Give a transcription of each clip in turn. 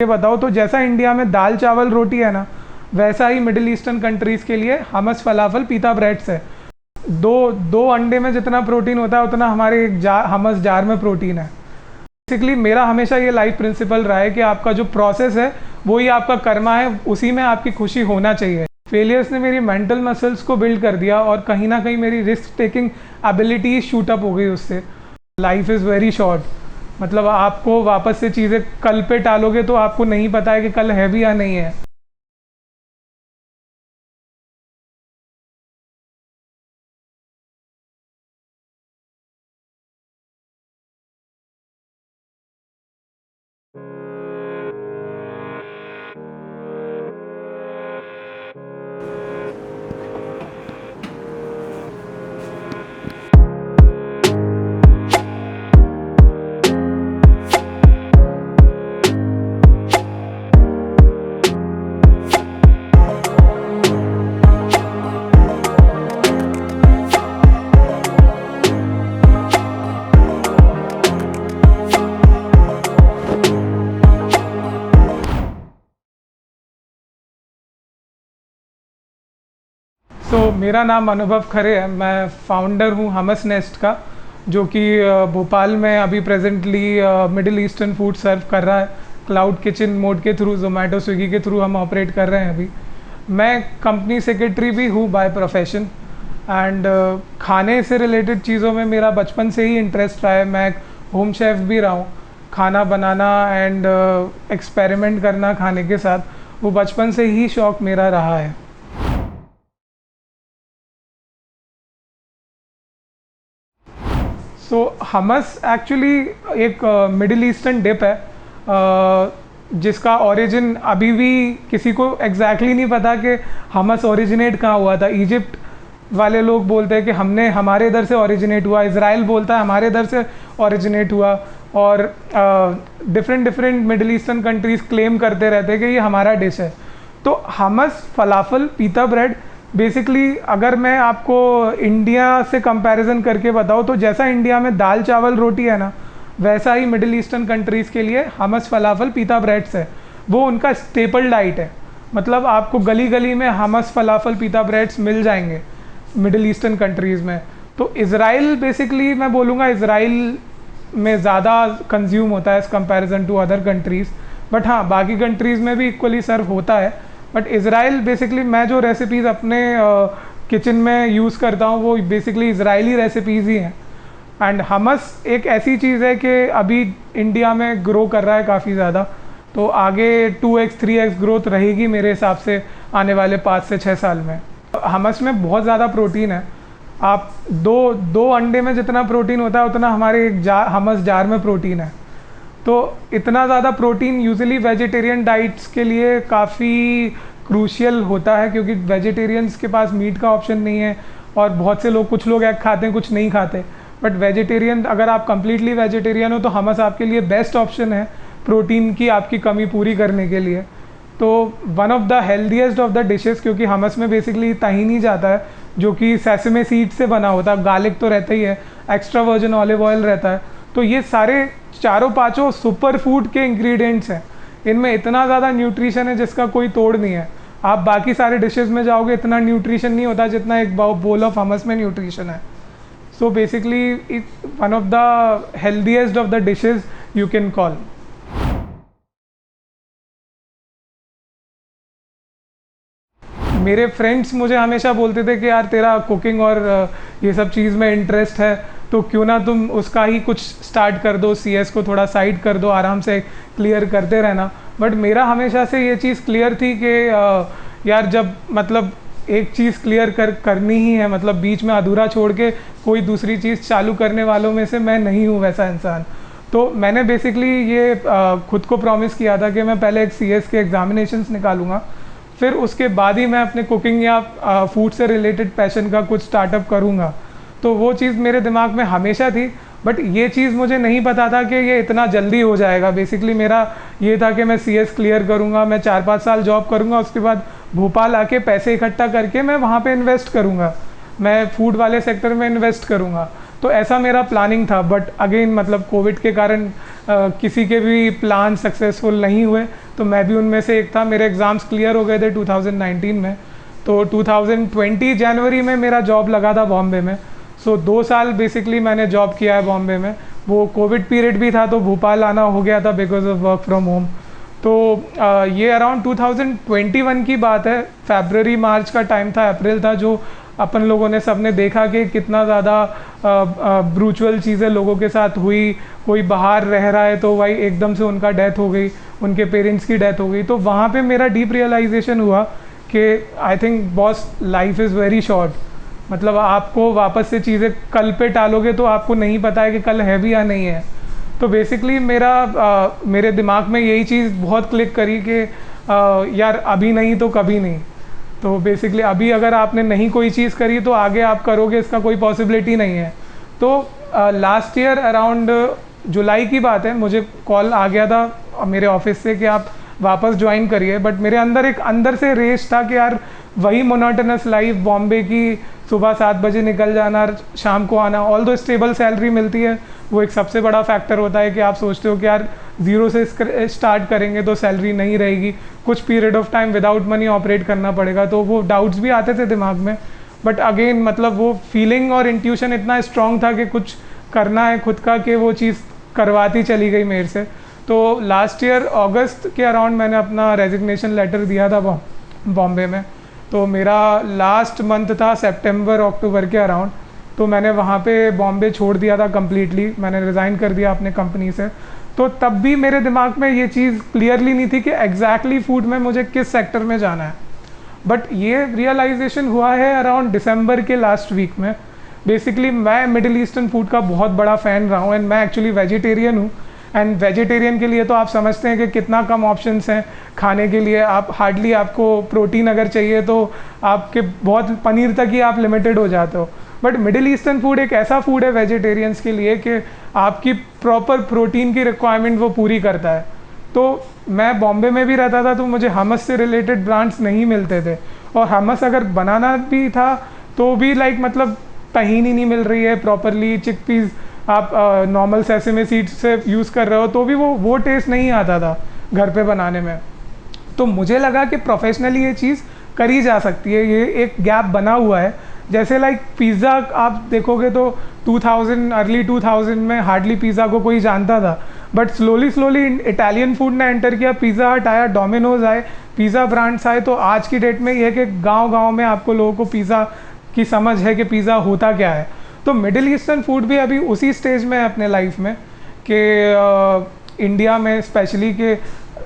ये बताओ तो जैसा इंडिया में दाल चावल रोटी है ना, वैसा ही मिडिल ईस्टर्न कंट्रीज़ के लिए हमस फलाफल पीता ब्रेड्स है। दो दो अंडे में जितना प्रोटीन होता है उतना हमारे एक हमस जार में प्रोटीन है। बेसिकली मेरा हमेशा ये लाइफ प्रिंसिपल रहा है कि आपका जो प्रोसेस है वही आपका कर्मा है, उसी में आपकी खुशी होना चाहिए। फेलियर्स ने मेरी मेंटल मसल्स को बिल्ड कर दिया और कहीं ना कहीं मेरी risk taking ability shoot up हो गई उससे। लाइफ इज़ वेरी शॉर्ट, मतलब आपको वापस से चीज़ें कल पे टालोगे तो आपको नहीं पता है कि कल है भी या नहीं है। मेरा नाम अनुभव खरे है। मैं फाउंडर हूँ हमस नेस्ट का, जो कि भोपाल में अभी प्रेजेंटली मिडिल ईस्टर्न फूड सर्व कर रहा है। क्लाउड किचन मोड के थ्रू, जोमेटो स्विगी के थ्रू हम ऑपरेट कर रहे हैं अभी। मैं कंपनी सेक्रेटरी भी हूँ बाय प्रोफेशन एंड खाने से रिलेटेड चीज़ों में मेरा बचपन से ही इंटरेस्ट रहा है। मैं होम शेफ भी रहा हूँ। खाना बनाना एंड एक्सपेरिमेंट करना खाने के साथ, वो बचपन से ही शौक़ मेरा रहा है। हमस एक्चुअली एक मिडिल ईस्टर्न डिप है, जिसका ओरिजिन अभी भी किसी को एग्जैक्टली नहीं पता कि हमस ओरिजिनेट कहाँ हुआ था। इजिप्ट वाले लोग बोलते हैं कि हमारे इधर से ओरिजिनेट हुआ, इज़राइल बोलता है हमारे इधर से ओरिजिनेट हुआ, और different middle eastern countries claim करते रहते हैं कि ये हमारा डिश है। तो हमस फलाफल पीता ब्रेड बेसिकली, अगर मैं आपको इंडिया से कंपैरिजन करके बताऊँ तो जैसा इंडिया में दाल चावल रोटी है ना, वैसा ही मिडिल ईस्टर्न कंट्रीज़ के लिए हमस फलाफल पीता ब्रेड्स है। वो उनका स्टेपल डाइट है। मतलब आपको गली गली में हमस फलाफल पीता ब्रेड्स मिल जाएंगे मिडिल ईस्टर्न कंट्रीज़ में। तो इज़राइल बेसिकली मैं बोलूँगा इज़राइल में ज़्यादा कंज्यूम होता है as comparison to other countries, but हाँ बाकी कंट्रीज़ में भी इक्वली सर्व होता है। बट इज़राइल बेसिकली मैं जो रेसिपीज़ अपने किचन में यूज़ करता हूँ वो बेसिकली इज़राइली रेसिपीज़ ही हैं। एंड हमस एक ऐसी चीज़ है कि अभी इंडिया में ग्रो कर रहा है काफ़ी ज़्यादा, तो आगे 2x 3x ग्रोथ रहेगी मेरे हिसाब से आने वाले 5 से 6 साल में। हमस में बहुत ज़्यादा प्रोटीन है। आप दो अंडे में जितना प्रोटीन होता है उतना हमारे एक हमस जार में प्रोटीन है। तो इतना ज़्यादा प्रोटीन यूजुअली वेजिटेरियन डाइट्स के लिए काफ़ी क्रूशियल होता है, क्योंकि वेजिटेरियंस के पास मीट का ऑप्शन नहीं है, और बहुत से लोग, कुछ लोग एग खाते हैं कुछ नहीं खाते। बट वेजिटेरियन, अगर आप कम्प्लीटली वेजिटेरियन हो तो हमस आपके लिए बेस्ट ऑप्शन है प्रोटीन की आपकी कमी पूरी करने के लिए। तो one of the healthiest of the dishes, क्योंकि हमस में बेसिकली ताहीनी जाता है जो कि सेसमे सीड से बना होता है। गार्लिक तो रहता ही है, एक्स्ट्रा वर्जिन ऑलिव ऑयल रहता है। तो ये सारे चारों पांचों सुपर फूड के इंग्रेडिएंट्स हैं। इनमें इतना ज़्यादा न्यूट्रिशन है जिसका कोई तोड़ नहीं है। आप बाकी सारे डिशेस में जाओगे इतना न्यूट्रिशन नहीं होता जितना एक बोल ऑफ हमस में न्यूट्रिशन है। So basically one of the healthiest of the dishes you can call. मेरे फ्रेंड्स मुझे हमेशा बोलते थे कि यार तेरा कुकिंग और ये सब चीज़ में इंटरेस्ट है, तो क्यों ना तुम उसका ही कुछ स्टार्ट कर दो, सीएस को थोड़ा साइड कर दो, आराम से क्लियर करते रहना। बट मेरा हमेशा से ये चीज़ क्लियर थी कि यार जब मतलब एक चीज़ क्लियर करनी ही है, मतलब बीच में अधूरा छोड़ के कोई दूसरी चीज़ चालू करने वालों में से मैं नहीं हूँ वैसा इंसान। तो मैंने बेसिकली ये खुद को प्रॉमिस किया था कि मैं पहले एक सीएस के एग्जामिनेशंस निकालूंगा, फिर उसके बाद ही मैं अपने कुकिंग या फूड से रिलेटेड पैशन का कुछ स्टार्टअप करूँगा। तो वो चीज़ मेरे दिमाग में हमेशा थी, बट ये चीज़ मुझे नहीं पता था कि ये इतना जल्दी हो जाएगा। बेसिकली मेरा ये था कि मैं सीएस क्लियर करूँगा, मैं 4-5 साल जॉब करूँगा, उसके बाद भोपाल आके पैसे इकट्ठा करके मैं वहाँ पे इन्वेस्ट करूँगा, मैं फूड वाले सेक्टर में इन्वेस्ट करूँगा। तो ऐसा मेरा प्लानिंग था। बट अगेन मतलब कोविड के कारण किसी के भी प्लान सक्सेसफुल नहीं हुए, तो मैं भी उनमें से एक था। मेरे एग्ज़ाम्स क्लियर हो गए थे 2019 में, तो 2020 जनवरी में मेरा जॉब लगा था बॉम्बे में। सो 2 साल बेसिकली मैंने जॉब किया है बॉम्बे में। वो कोविड पीरियड भी था तो भोपाल आना हो गया था because of work from home. तो ये अराउंड 2021 की बात है, फरवरी मार्च का टाइम था, अप्रैल था, जो अपन लोगों ने सबने देखा कि कितना ज़्यादा ब्रूचुअल चीज़ें लोगों के साथ हुई। कोई बाहर रह रहा है तो भाई एकदम से उनका डेथ हो गई, उनके पेरेंट्स की डेथ हो गई। तो वहाँ पे मेरा डीप रियलाइजेशन हुआ कि I think boss, life is very short. मतलब आपको वापस से चीज़ें कल पे टालोगे तो आपको नहीं पता है कि कल है भी या नहीं है। तो बेसिकली मेरे दिमाग में यही चीज़ बहुत क्लिक करी कि यार अभी नहीं तो कभी नहीं। तो बेसिकली अभी अगर आपने नहीं कोई चीज़ करी तो आगे आप करोगे, इसका कोई पॉसिबिलिटी नहीं है। तो लास्ट ईयर अराउंड जुलाई की बात है, मुझे कॉल आ गया था मेरे ऑफिस से कि आप वापस ज्वाइन करिए। बट मेरे अंदर एक अंदर से रेस था कि यार वही मोनोटोनस लाइफ बॉम्बे की, सुबह 7 बजे निकल जाना, शाम को आना। ऑल दो स्टेबल सैलरी मिलती है, वो एक सबसे बड़ा फैक्टर होता है कि आप सोचते हो कि यार ज़ीरो से स्टार्ट करेंगे तो सैलरी नहीं रहेगी, कुछ period of time without money operate करना पड़ेगा। तो वो डाउट्स भी आते थे दिमाग में। बट अगेन मतलब वो फीलिंग और इंट्यूशन इतना स्ट्रॉन्ग था कि कुछ करना है खुद का, कि वो चीज़ करवाती चली गई मेरे से। तो लास्ट ईयर अगस्त के अराउंड मैंने अपना रेजिग्नेशन लेटर दिया था बॉम्बे में। तो मेरा लास्ट मंथ था सितंबर अक्टूबर के अराउंड, तो मैंने वहाँ पे बॉम्बे छोड़ दिया था कम्प्लीटली, मैंने रिज़ाइन कर दिया अपने कंपनी से। तो तब भी मेरे दिमाग में ये चीज़ क्लियरली नहीं थी कि एग्जैक्टली फूड में मुझे किस सेक्टर में जाना है। बट ये रियलाइजेशन हुआ है अराउंड दिसंबर के लास्ट वीक में। बेसिकली मैं मिडिल ईस्टर्न फूड का बहुत बड़ा फ़ैन रहा हूँ, एंड मैं एक्चुअली वेजिटेरियन हूँ। एंड वेजिटेरियन के लिए तो आप समझते हैं कि कितना कम ऑप्शंस हैं खाने के लिए। आप हार्डली, आपको प्रोटीन अगर चाहिए तो आपके बहुत पनीर तक ही आप लिमिटेड हो जाते हो। बट मिडिल ईस्टर्न फूड एक ऐसा फूड है वेजिटेरियंस के लिए कि आपकी प्रॉपर प्रोटीन की रिक्वायरमेंट वो पूरी करता है। तो मैं बॉम्बे में भी रहता था तो मुझे हमस से रिलेटेड ब्रांड्स नहीं मिलते थे, और हमस अगर बनाना भी था तो भी लाइक मतलब तहीनी नहीं मिल रही है प्रॉपरली, चिकपीस आप नॉर्मल सेसेमे सीड्स से यूज़ कर रहे हो तो भी वो टेस्ट नहीं आता था घर पे बनाने में। तो मुझे लगा कि प्रोफेशनली ये चीज़ करी जा सकती है, ये एक गैप बना हुआ है। जैसे लाइक पिज़्ज़ा आप देखोगे तो 2000 अर्ली 2000 में हार्डली पिज़्ज़ा को कोई जानता था। बट स्लोली इटालियन फूड ने एंटर किया, पिज़्ज़ा हट आया, डोमिनोज आए, पिज़्ज़ा ब्रांड्स आए। तो आज की डेट में ये है कि गांव-गांव में आपको लोगों को पिज़्ज़ा की समझ है कि पिज़्ज़ा होता क्या है। तो मिडिल ईस्टर्न फूड भी अभी उसी स्टेज में है अपने लाइफ में कि इंडिया में स्पेशली के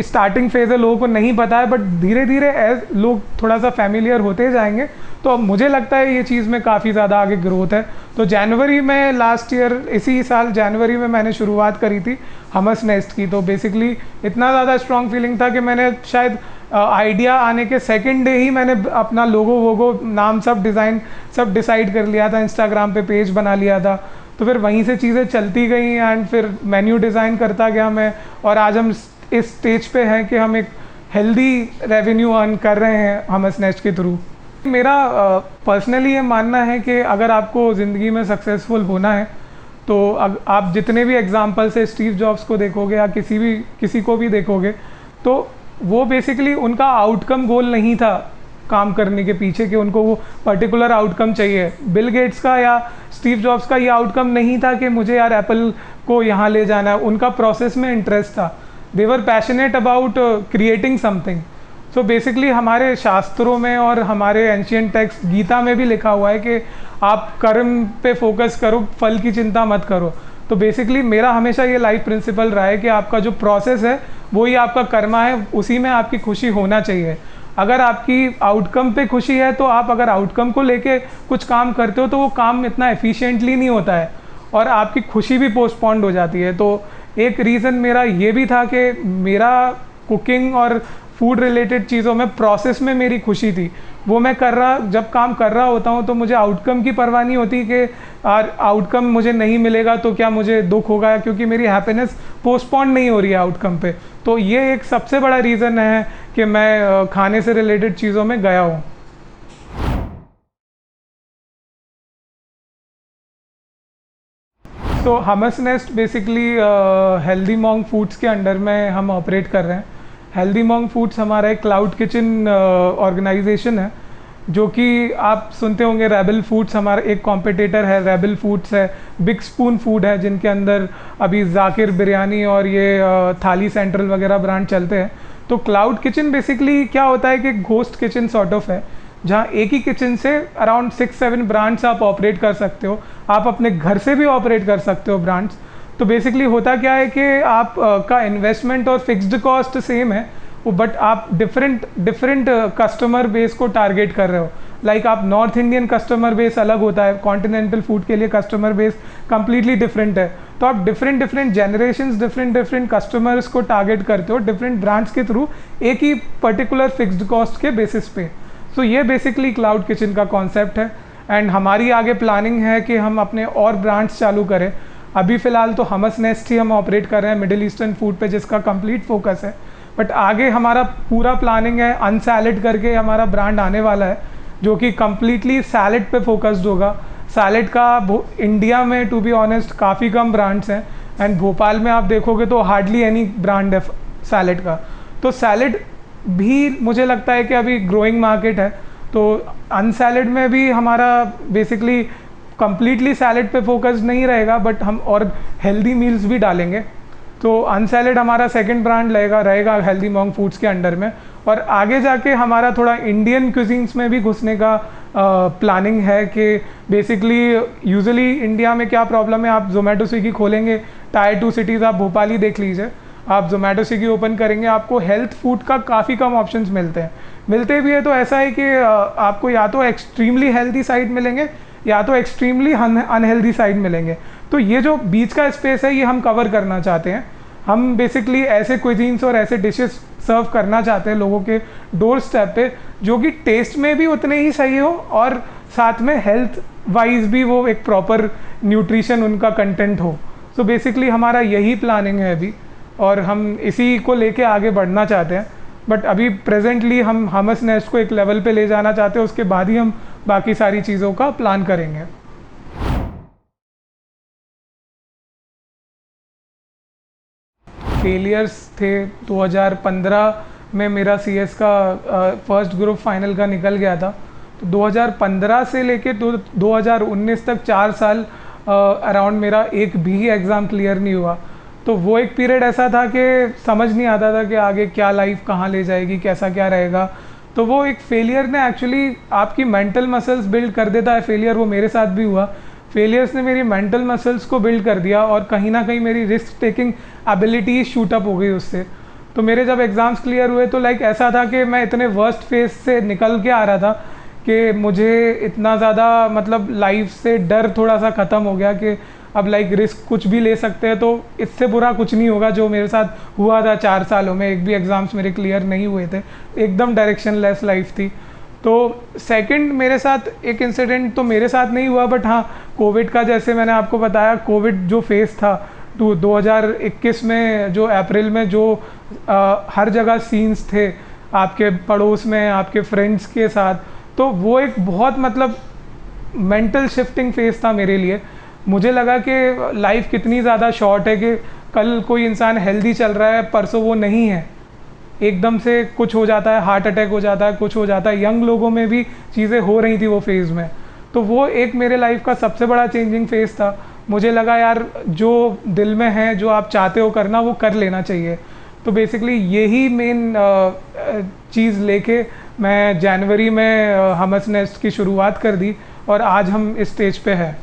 स्टार्टिंग फेज़ है, लोगों को नहीं पता है। बट धीरे धीरे एज लोग थोड़ा सा फैमिलियर होते जाएंगे तो मुझे लगता है ये चीज़ में काफ़ी ज़्यादा आगे ग्रोथ है। तो जनवरी में लास्ट ईयर, इसी साल जनवरी में मैंने शुरुआत करी थी हमस नेस्ट की। तो बेसिकली इतना ज़्यादा स्ट्रॉन्ग फीलिंग था कि मैंने शायद आइडिया आने के सेकंड डे ही मैंने अपना लोगो वोगो नाम सब डिज़ाइन सब डिसाइड कर लिया था, इंस्टाग्राम पे पेज बना लिया था। तो फिर वहीं से चीज़ें चलती गई एंड फिर मेन्यू डिज़ाइन करता गया मैं, और आज हम इस स्टेज पे हैं कि हम एक हेल्दी रेवेन्यू अर्न कर रहे हैं हमस नेस्ट के थ्रू। मेरा पर्सनली ये मानना है कि अगर आपको ज़िंदगी में सक्सेसफुल होना है तो आप जितने भी एग्जाम्पल्स है, स्टीव जॉब्स को देखोगे या किसी को भी देखोगे, तो वो बेसिकली उनका आउटकम गोल नहीं था काम करने के पीछे कि उनको वो पर्टिकुलर आउटकम चाहिए। बिल गेट्स का या स्टीव जॉब्स का ये आउटकम नहीं था कि मुझे यार एप्पल को यहाँ ले जाना है, उनका प्रोसेस में इंटरेस्ट था। They were passionate about creating something. So basically हमारे शास्त्रों में और हमारे एंशियंट टेक्स्ट गीता में भी लिखा हुआ है कि आप कर्म पे फोकस करो, फल की चिंता मत करो। तो बेसिकली मेरा हमेशा ये लाइफ प्रिंसिपल रहा है कि आपका जो प्रोसेस है वही आपका कर्मा है, उसी में आपकी खुशी होना चाहिए। अगर आपकी आउटकम पे खुशी है तो आप अगर आउटकम को लेके कुछ काम करते हो तो वो काम इतना एफिशिएंटली नहीं होता है और आपकी खुशी भी पोस्टपोन्ड हो जाती है। तो एक रीज़न मेरा ये भी था कि मेरा कुकिंग और फूड रिलेटेड चीज़ों में प्रोसेस में मेरी खुशी थी। वो मैं जब काम कर रहा होता हूँ तो मुझे आउटकम की परवाह नहीं होती कि आउटकम मुझे नहीं मिलेगा तो क्या मुझे दुख होगा, क्योंकि मेरी हैप्पीनेस पोस्टपोन नहीं हो रही है आउटकम पे। तो ये एक सबसे बड़ा रीज़न है कि मैं खाने से रिलेटेड चीज़ों में गया हूँ। तो हमस नेस्ट बेसिकली हेल्दी मॉन्ग फूड्स के अंडर में हम ऑपरेट कर रहे हैं। हेल्दी मॉन्ग फूड्स हमारा एक क्लाउड किचन ऑर्गेनाइजेशन है, जो कि आप सुनते होंगे रेबल फूड्स हमारा एक कॉम्पिटिटर है, रेबल फूड्स है, बिग स्पून फूड है, जिनके अंदर अभी जाकिर बिरयानी और ये थाली सेंट्रल वगैरह ब्रांड चलते हैं। तो क्लाउड किचन बेसिकली क्या होता है कि घोस्ट किचन सॉर्ट ऑफ है, जहाँ एक ही किचन से अराउंड 6-7 ब्रांड्स आप ऑपरेट कर सकते हो। आप अपने घर से भी ऑपरेट कर सकते हो ब्रांड्स। तो बेसिकली होता क्या है कि आप का इन्वेस्टमेंट और फिक्स्ड कॉस्ट सेम है, वो बट आप डिफरेंट कस्टमर बेस को टारगेट कर रहे हो। लाइक आप नॉर्थ इंडियन कस्टमर बेस अलग होता है, कॉन्टिनेंटल फूड के लिए कस्टमर बेस कम्प्लीटली डिफरेंट है। तो आप डिफरेंट जनरेशन्स डिफरेंट कस्टमर्स को टारगेट करते हो डिफरेंट ब्रांड्स के थ्रू, एक ही पर्टिकुलर फिक्स्ड कॉस्ट के बेसिस पे। सो ये बेसिकली क्लाउड किचन का कॉन्सेप्ट है। एंड हमारी आगे प्लानिंग है कि हम अपने और ब्रांड्स चालू करें। अभी फ़िलहाल तो हमस नेस्ट ही हम ऑपरेट कर रहे हैं मिडिल ईस्टर्न फूड पे, जिसका कंप्लीट फोकस है। बट आगे हमारा पूरा प्लानिंग है, अनसैलेड करके हमारा ब्रांड आने वाला है, जो कि कम्प्लीटली सैलेड पे फोकस्ड होगा। सैलेड का इंडिया में टू बी ऑनेस्ट काफ़ी कम ब्रांड्स हैं, एंड भोपाल में आप देखोगे तो हार्डली एनी ब्रांड है सैलेड का। तो सैलेड भी मुझे लगता है कि अभी ग्रोइंग मार्केट है। तो अनसैलेड में भी हमारा बेसिकली कम्प्लीटली सैलेड पे फोकस नहीं रहेगा, बट हम और हेल्दी मील्स भी डालेंगे। तो अनसैलेड हमारा सेकंड ब्रांड रहेगा हेल्दी मॉन्ग फूड्स के अंडर में। और आगे जाके हमारा थोड़ा इंडियन क्यूजीन्स में भी घुसने का प्लानिंग है कि बेसिकली यूजुअली इंडिया में क्या प्रॉब्लम है, आप जोमेटो स्विगी खोलेंगे, टायर 2 सिटीज़ आप भोपाल ही देख लीजिए, आप जोमेटो स्विगी ओपन करेंगे, आपको हेल्थ फूड का काफ़ी कम ऑप्शंस मिलते भी है। तो ऐसा है कि आपको या तो एक्सट्रीमली हेल्दी साइड मिलेंगे या तो एक्सट्रीमली अनहेल्दी साइड मिलेंगे। तो ये जो बीच का स्पेस है, ये हम कवर करना चाहते हैं। हम बेसिकली ऐसे क्विजीन्स और ऐसे डिशेस सर्व करना चाहते हैं लोगों के डोर स्टेप पे, जो कि टेस्ट में भी उतने ही सही हो और साथ में हेल्थ वाइज भी वो एक प्रॉपर न्यूट्रिशन उनका कंटेंट हो। सो बेसिकली हमारा यही प्लानिंग है अभी, और हम इसी को लेके आगे बढ़ना चाहते हैं। बट अभी प्रेजेंटली हम हमस नेस्ट को एक लेवल पे ले जाना चाहते हैं, उसके बाद ही हम बाकी सारी चीज़ों का प्लान करेंगे। फेलियर्स थे 2015 में, मेरा CS का फर्स्ट ग्रुप फाइनल का निकल गया था। तो 2015 से लेके 2019 तक 4 साल अराउंड मेरा एक भी एग्ज़ाम क्लियर नहीं हुआ। तो वो एक पीरियड ऐसा था कि समझ नहीं आता था कि आगे क्या लाइफ कहाँ ले जाएगी, कैसा क्या रहेगा। तो वो एक फेलियर ने एक्चुअली आपकी मेंटल मसल्स बिल्ड कर देता है। फेलियर वो मेरे साथ भी हुआ। फेलियर्स ने मेरी मेंटल मसल्स को बिल्ड कर दिया, और कहीं ना कहीं मेरी risk taking ability shoot up हो गई उससे। तो मेरे जब एग्ज़ाम्स क्लियर हुए तो लाइक ऐसा था कि मैं इतने वर्स्ट फेज से निकल के आ रहा था कि मुझे इतना ज़्यादा मतलब लाइफ से डर थोड़ा सा ख़त्म हो गया कि अब लाइक रिस्क कुछ भी ले सकते हैं, तो इससे बुरा कुछ नहीं होगा। जो मेरे साथ हुआ था 4 सालों में, एक भी एग्ज़ाम्स मेरे क्लियर नहीं हुए थे, एकदम डायरेक्शन लेस लाइफ थी। तो सेकंड मेरे साथ एक इंसिडेंट तो मेरे साथ नहीं हुआ, बट हाँ कोविड का, जैसे मैंने आपको बताया, कोविड जो फेस था 2021 में, जो अप्रैल में, जो हर जगह सीन्स थे आपके पड़ोस में, आपके फ्रेंड्स के साथ, तो वो एक बहुत मतलब मेंटल शिफ्टिंग फेस था मेरे लिए। मुझे लगा कि लाइफ कितनी ज़्यादा शॉर्ट है कि कल कोई इंसान हेल्दी चल रहा है, परसों वो नहीं है, एकदम से कुछ हो जाता है, हार्ट अटैक हो जाता है, कुछ हो जाता है। यंग लोगों में भी चीज़ें हो रही थी वो फेज़ में। तो वो एक मेरे लाइफ का सबसे बड़ा चेंजिंग फेज़ था। मुझे लगा यार जो दिल में है, जो आप चाहते हो करना, वो कर लेना चाहिए। तो बेसिकली यही मेन चीज़ लेके मैं जनवरी में हमस नेस्ट की शुरुआत कर दी, और आज हम इस स्टेज पे हैं।